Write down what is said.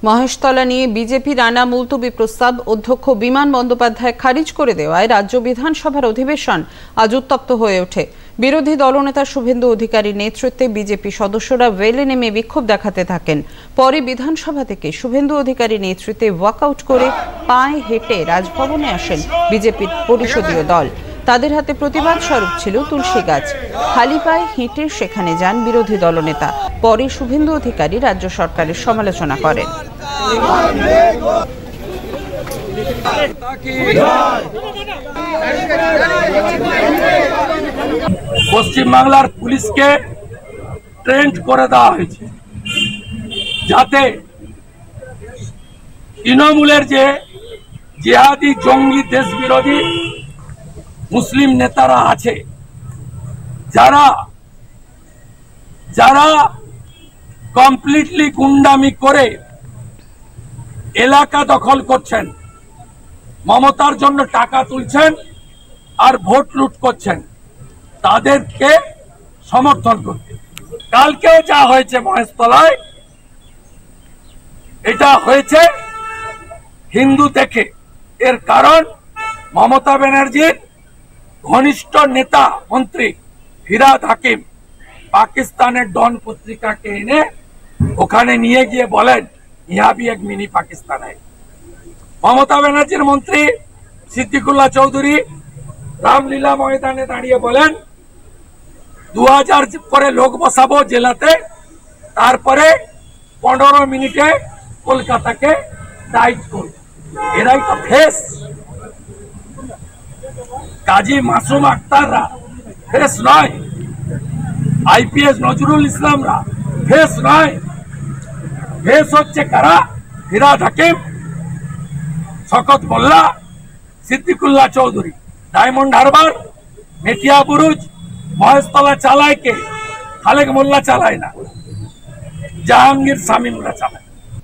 মহেশতলা নিয়ে বিজেপি রানা মুলতবি প্রস্তাব অধ্যক্ষ বিমান বন্দ্যোপাধ্যায় খারিজ করে দেওয়ায় রাজ্য বিধানসভার অধিবেশন আজ উত্তপ্ত হয়ে ওঠে। বিরোধী দলনেতা শুভেন্দু অধিকারীর নেতৃত্বে বিজেপি সদস্যরা ওয়েলে নেমে বিক্ষোভ দেখাতে থাকেন। পরে বিধানসভা থেকে শুভেন্দু অধিকারীর নেতৃত্বে ওয়াকআউট করে পায়ে হেঁটে রাজভবনে আসেন বিজেপির পরিষদীয় দল। তাদের হাতে প্রতিবাদ স্বরূপ ছিল তুলসী গাছ। খালি পায়ে হেঁটে সেখানে যান বিরোধী দলনেতা। পরে শুভেন্দু অধিকারী রাজ্য সরকারের সমালোচনা করেন। পশ্চিম বাংলার পুলিশকে ট্রেন্ড করে দেওয়া হয়েছে যাতে তৃণমূলের যে জিহাদি জঙ্গি দেশ বিরোধী মুসলিম নেতারা আছে, যারা কমপ্লিটলি গুন্ডামি করে এলাকা দখল করছেন, মমতার জন্য টাকা তুলছেন আর ভোট লুট করছেন, তাদেরকে সমর্থন করতে। কালকেও যা হয়েছে মহেশতলায়, এটা হয়েছে হিন্দু দেখে। এর কারণ মমতা ব্যানার্জির ঘনিষ্ঠ নেতা মন্ত্রী ফিরহাদ হাকিম পাকিস্তানের ডন পত্রিকাকে এনে ওখানে নিয়ে গিয়ে বলেন ইহা ভি এক মিনি পাকিস্তান है। মমতা ব্যানার্জির মন্ত্রী সিদ্দিকুল্লাহ চৌধুরী রামলীলা ময়দানে দাঁড়িয়ে বলেন 2000 করে লোক বসাবো জেলাতে, তারপরে 15 মিনিটে কলকাতাকে টাইট করব। এরাই তো ফেস। কাজী মাসুম আক্তাররা ফেস নয়, আইপিএস নজরুল ইসলামরা ফেস নয়। ফেস হচ্ছে কারা? ফিরহাদ হাকিম, শকত মোল্লা, সিদ্দিকুল্লাহ চৌধুরী। ডায়মন্ড হারবার, মেটিয়া বুরুজ, মহেশতলা চালায় কে? খালেক মোল্লা চালায় না, জাহাঙ্গীর শামীমরা চালায়।